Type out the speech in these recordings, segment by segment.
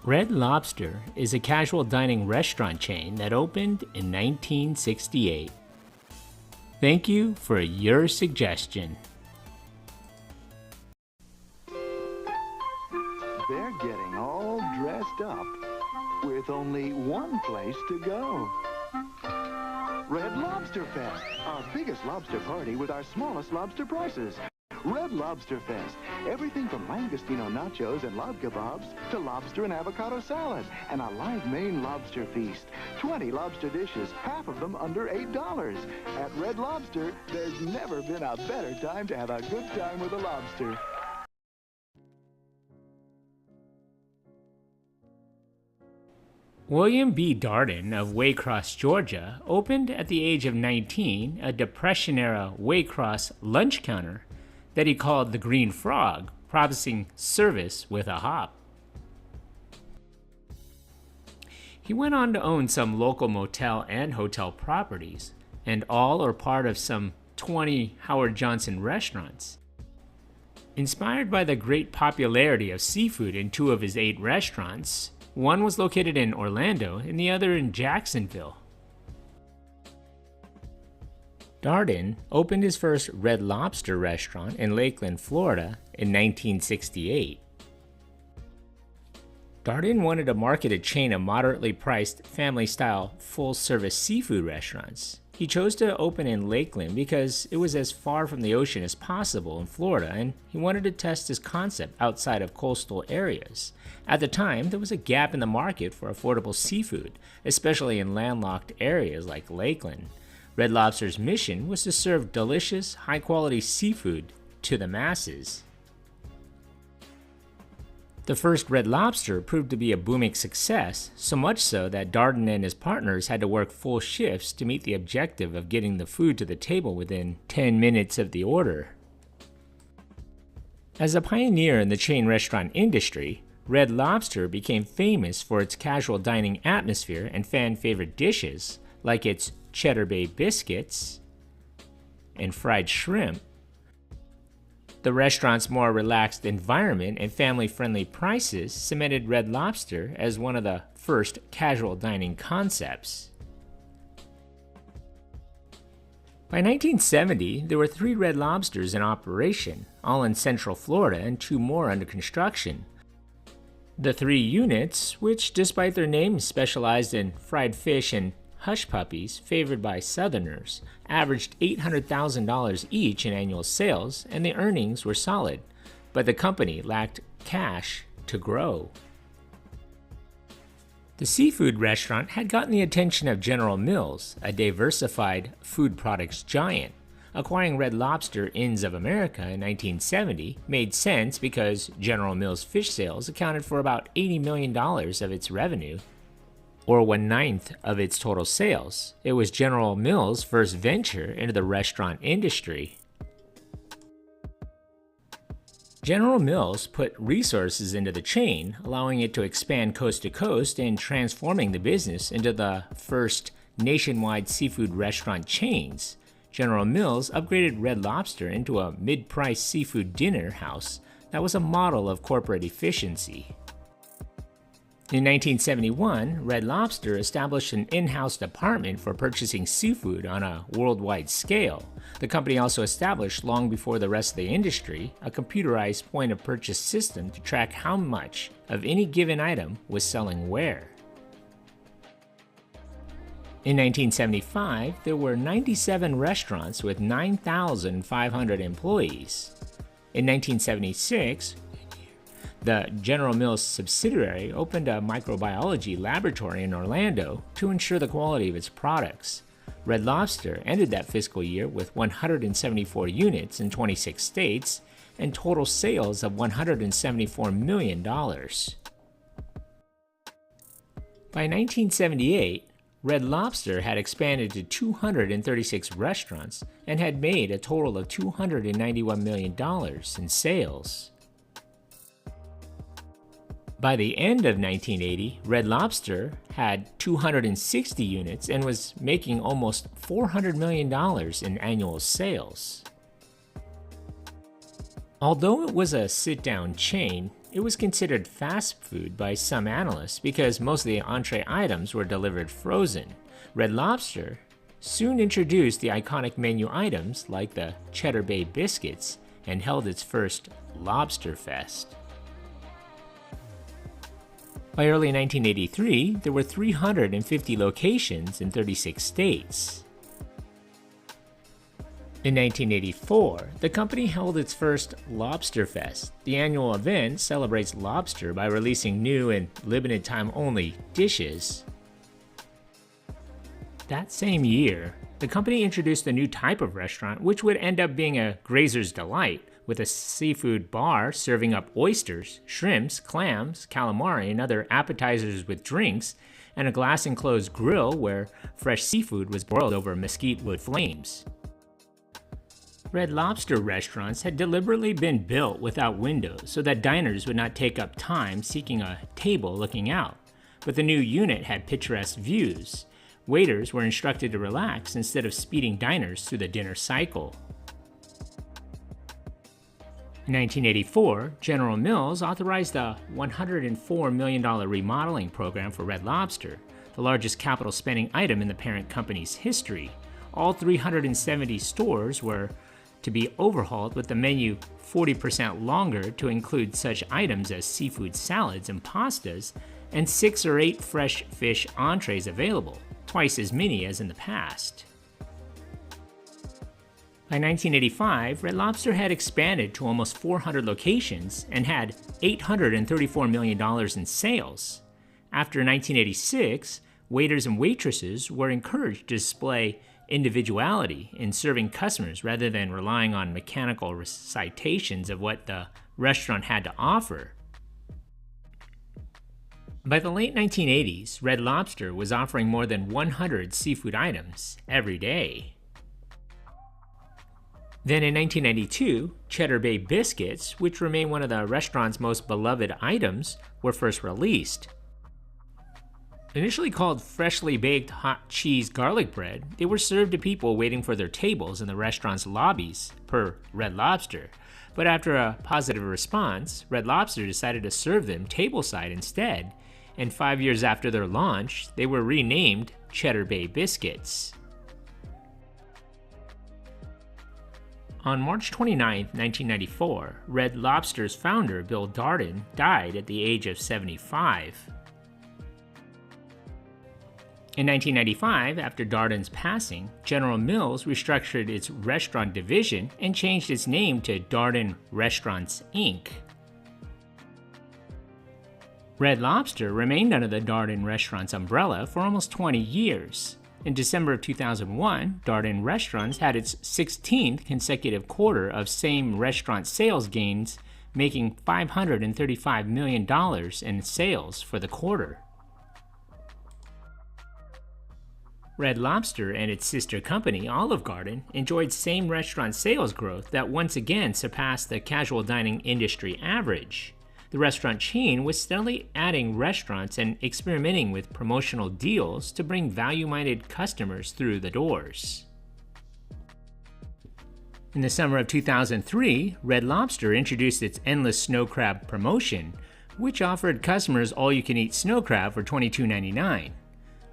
Red Lobster is a casual dining restaurant chain that opened in 1968. Thank you for your suggestion. They're getting all dressed up with only one place to go. Red Lobster Fest, our biggest lobster party with our smallest lobster prices. Red Lobster Fest. Everything from langostino nachos and log kebabs to lobster and avocado salad and a live Maine lobster feast. 20 lobster dishes, half of them under $8. At Red Lobster, there's never been a better time to have a good time with a lobster. William B. Darden of Waycross, Georgia, opened at the age of 19 a Depression-era Waycross lunch counter that he called the Green Frog, promising service with a hop. He went on to own some local motel and hotel properties, and all are part of some 20 Howard Johnson restaurants. Inspired by the great popularity of seafood in 2 of his 8 restaurants, one was located in Orlando and the other in Jacksonville. Darden opened his first Red Lobster restaurant in Lakeland, Florida in 1968. Darden wanted to market a chain of moderately priced, family-style, full-service seafood restaurants. He chose to open in Lakeland because it was as far from the ocean as possible in Florida, and he wanted to test his concept outside of coastal areas. At the time, there was a gap in the market for affordable seafood, especially in landlocked areas like Lakeland. Red Lobster's mission was to serve delicious, high-quality seafood to the masses. The first Red Lobster proved to be a booming success, so much so that Darden and his partners had to work full shifts to meet the objective of getting the food to the table within 10 minutes of the order. As a pioneer in the chain restaurant industry, Red Lobster became famous for its casual dining atmosphere and fan-favorite dishes, like its Cheddar Bay biscuits and fried shrimp. The restaurant's more relaxed environment and family-friendly prices cemented Red Lobster as one of the first casual dining concepts. By 1970, there were 3 Red Lobsters in operation, all in Central Florida and 2 more under construction. The 3 units, which despite their names specialized in fried fish and hush puppies favored by Southerners, averaged $800,000 each in annual sales, and the earnings were solid, but the company lacked cash to grow. The seafood restaurant had gotten the attention of General Mills, a diversified food products giant. Acquiring Red Lobster Inns of America in 1970 made sense because General Mills fish sales accounted for about $80 million of its revenue, or 1/9 of its total sales. It was General Mills' first venture into the restaurant industry. General Mills put resources into the chain, allowing it to expand coast to coast and transforming the business into the first nationwide seafood restaurant chains. General Mills upgraded Red Lobster into a mid-price seafood dinner house that was a model of corporate efficiency. In 1971, Red Lobster established an in-house department for purchasing seafood on a worldwide scale. The company also established, long before the rest of the industry, a computerized point-of-purchase system to track how much of any given item was selling where. In 1975, there were 97 restaurants with 9,500 employees. In 1976, the General Mills subsidiary opened a microbiology laboratory in Orlando to ensure the quality of its products. Red Lobster ended that fiscal year with 174 units in 26 states and total sales of $174 million. By 1978, Red Lobster had expanded to 236 restaurants and had made a total of $291 million in sales. By the end of 1980, Red Lobster had 260 units and was making almost $400 million in annual sales. Although it was a sit-down chain, it was considered fast food by some analysts because most of the entree items were delivered frozen. Red Lobster soon introduced the iconic menu items like the Cheddar Bay biscuits and held its first Lobster Fest. By early 1983, there were 350 locations in 36 states. In 1984, the company held its first Lobster Fest. The annual event celebrates lobster by releasing new and limited time only dishes. That same year, the company introduced a new type of restaurant which would end up being a grazer's delight, with a seafood bar serving up oysters, shrimps, clams, calamari, and other appetizers with drinks, and a glass-enclosed grill where fresh seafood was broiled over mesquite wood flames. Red Lobster restaurants had deliberately been built without windows so that diners would not take up time seeking a table looking out, but the new unit had picturesque views. Waiters were instructed to relax instead of speeding diners through the dinner cycle. In 1984, General Mills authorized a $104 million remodeling program for Red Lobster, the largest capital spending item in the parent company's history. All 370 stores were to be overhauled with the menu 40% longer to include such items as seafood salads and pastas, and 6 or 8 fresh fish entrees available, twice as many as in the past. By 1985, Red Lobster had expanded to almost 400 locations and had $834 million in sales. After 1986, waiters and waitresses were encouraged to display individuality in serving customers rather than relying on mechanical recitations of what the restaurant had to offer. By the late 1980s, Red Lobster was offering more than 100 seafood items every day. Then in 1992, Cheddar Bay biscuits, which remain one of the restaurant's most beloved items, were first released. Initially called freshly baked hot cheese garlic bread, they were served to people waiting for their tables in the restaurant's lobbies, per Red Lobster. But after a positive response, Red Lobster decided to serve them tableside instead, and 5 years after their launch, they were renamed Cheddar Bay Biscuits. On March 29, 1994, Red Lobster's founder, Bill Darden, died at the age of 75. In 1995, after Darden's passing, General Mills restructured its restaurant division and changed its name to Darden Restaurants, Inc. Red Lobster remained under the Darden Restaurants umbrella for almost 20 years. In December of 2001, Darden Restaurants had its 16th consecutive quarter of same-restaurant sales gains, making $535 million in sales for the quarter. Red Lobster and its sister company, Olive Garden, enjoyed same-restaurant sales growth that once again surpassed the casual dining industry average. The restaurant chain was steadily adding restaurants and experimenting with promotional deals to bring value-minded customers through the doors. In the summer of 2003, Red Lobster introduced its Endless Snow Crab promotion, which offered customers all-you-can-eat snow crab for $22.99.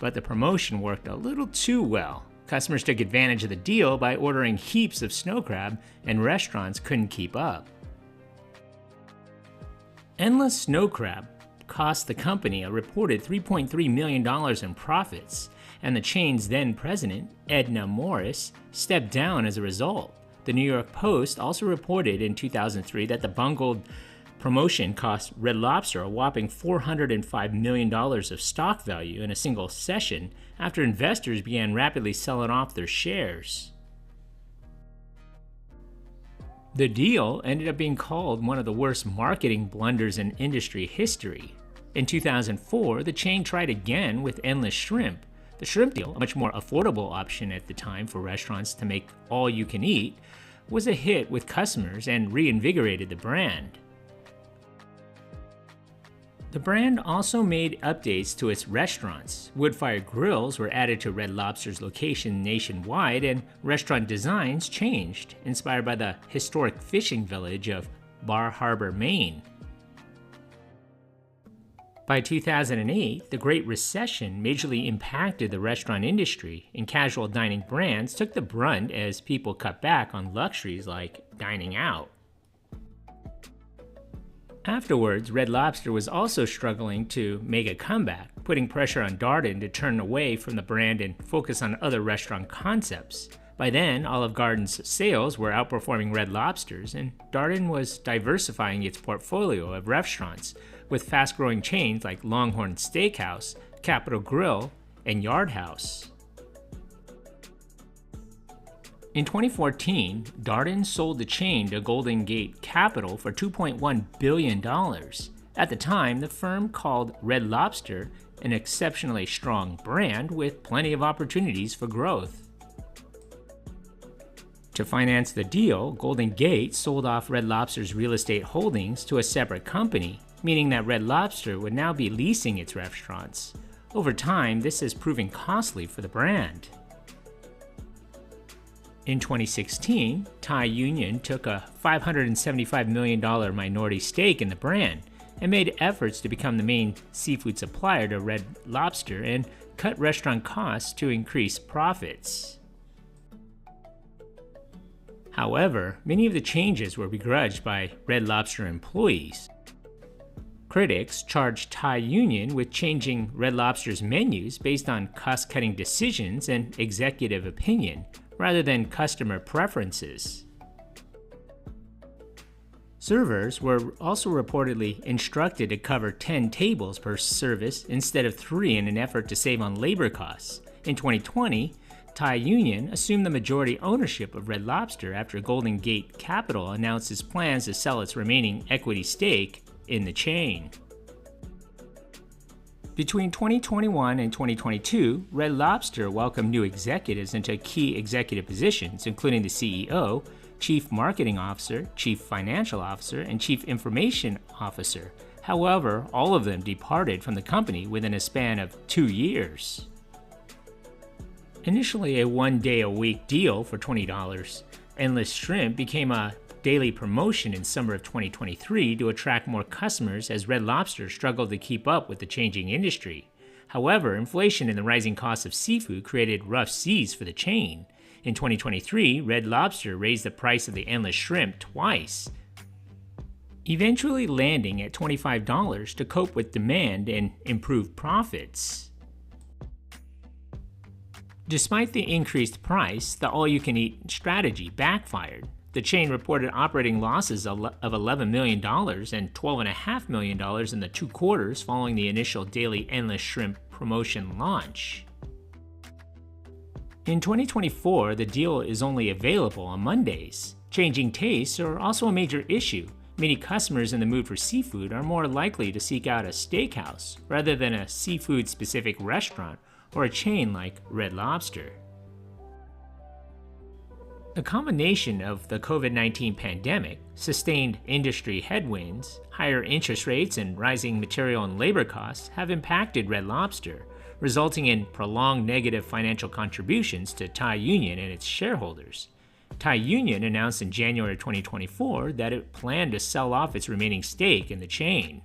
But the promotion worked a little too well. Customers took advantage of the deal by ordering heaps of snow crab, and restaurants couldn't keep up. Endless Snow Crab cost the company a reported $3.3 million in profits, and the chain's then president, Edna Morris, stepped down as a result. The New York Post also reported in 2003 that the bungled promotion cost Red Lobster a whopping $405 million of stock value in a single session after investors began rapidly selling off their shares. The deal ended up being called one of the worst marketing blunders in industry history. In 2004, the chain tried again with Endless Shrimp. The shrimp deal, a much more affordable option at the time for restaurants to make all you can eat, was a hit with customers and reinvigorated the brand. The brand also made updates to its restaurants. Wood-fired grills were added to Red Lobster's location nationwide, and restaurant designs changed, inspired by the historic fishing village of Bar Harbor, Maine. By 2008, the Great Recession majorly impacted the restaurant industry, and casual dining brands took the brunt as people cut back on luxuries like dining out. Afterwards, Red Lobster was also struggling to make a comeback, putting pressure on Darden to turn away from the brand and focus on other restaurant concepts. By then, Olive Garden's sales were outperforming Red Lobster's, and Darden was diversifying its portfolio of restaurants with fast-growing chains like Longhorn Steakhouse, Capital Grille, and Yard House. In 2014, Darden sold the chain to Golden Gate Capital for $2.1 billion. At the time, the firm called Red Lobster an exceptionally strong brand with plenty of opportunities for growth. To finance the deal, Golden Gate sold off Red Lobster's real estate holdings to a separate company, meaning that Red Lobster would now be leasing its restaurants. Over time, this has proven costly for the brand. In 2016, Thai Union took a $575 million minority stake in the brand and made efforts to become the main seafood supplier to Red Lobster and cut restaurant costs to increase profits. However, many of the changes were begrudged by Red Lobster employees. Critics charged Thai Union with changing Red Lobster's menus based on cost-cutting decisions and executive opinion, rather than customer preferences. Servers were also reportedly instructed to cover 10 tables per service instead of 3 in an effort to save on labor costs. In 2020, Thai Union assumed the majority ownership of Red Lobster after Golden Gate Capital announced its plans to sell its remaining equity stake in the chain. Between 2021 and 2022, Red Lobster welcomed new executives into key executive positions, including the CEO, Chief Marketing Officer, Chief Financial Officer, and Chief Information Officer. However, all of them departed from the company within a span of 2 years. Initially a one-day-a-week deal for $20, Endless Shrimp became a daily promotion in summer of 2023 to attract more customers as Red Lobster struggled to keep up with the changing industry. However, inflation and the rising cost of seafood created rough seas for the chain. In 2023, Red Lobster raised the price of the Endless Shrimp twice, eventually landing at $25 to cope with demand and improve profits. Despite the increased price, the all-you-can-eat strategy backfired. The chain reported operating losses of $11 million and $12.5 million in the 2 quarters following the initial daily Endless Shrimp promotion launch. In 2024, the deal is only available on Mondays. Changing tastes are also a major issue. Many customers in the mood for seafood are more likely to seek out a steakhouse rather than a seafood-specific restaurant or a chain like Red Lobster. A combination of the COVID-19 pandemic, sustained industry headwinds, higher interest rates, and rising material and labor costs have impacted Red Lobster, resulting in prolonged negative financial contributions to Thai Union and its shareholders. Thai Union announced in January 2024 that it planned to sell off its remaining stake in the chain.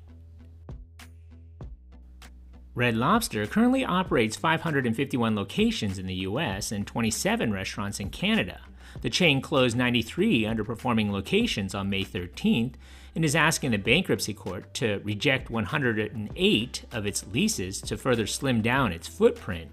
Red Lobster currently operates 551 locations in the US and 27 restaurants in Canada. The chain closed 93 underperforming locations on May 13th and is asking the bankruptcy court to reject 108 of its leases to further slim down its footprint.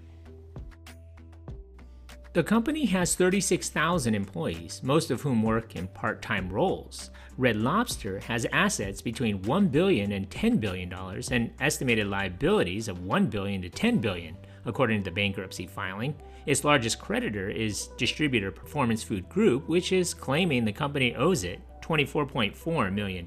The company has 36,000 employees, most of whom work in part-time roles. Red Lobster has assets between $1 billion and $10 billion and estimated liabilities of $1 billion to $10 billion, according to the bankruptcy filing. Its largest creditor is distributor Performance Food Group, which is claiming the company owes it $24.4 million.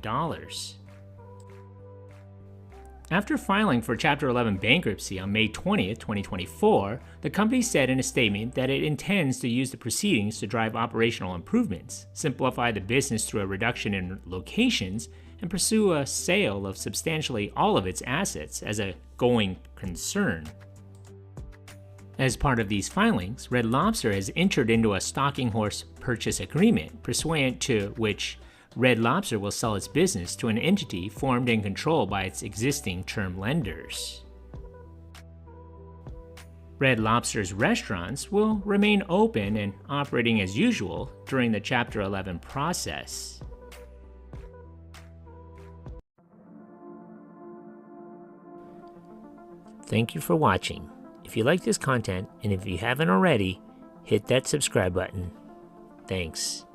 After filing for Chapter 11 bankruptcy on May 20, 2024, the company said in a statement that it intends to use the proceedings to drive operational improvements, simplify the business through a reduction in locations, and pursue a sale of substantially all of its assets as a going concern. As part of these filings, Red Lobster has entered into a stalking horse purchase agreement, pursuant to which Red Lobster will sell its business to an entity formed and controlled by its existing term lenders. Red Lobster's restaurants will remain open and operating as usual during the Chapter 11 process. Thank you for watching. If you like this content, and if you haven't already, hit that subscribe button. Thanks.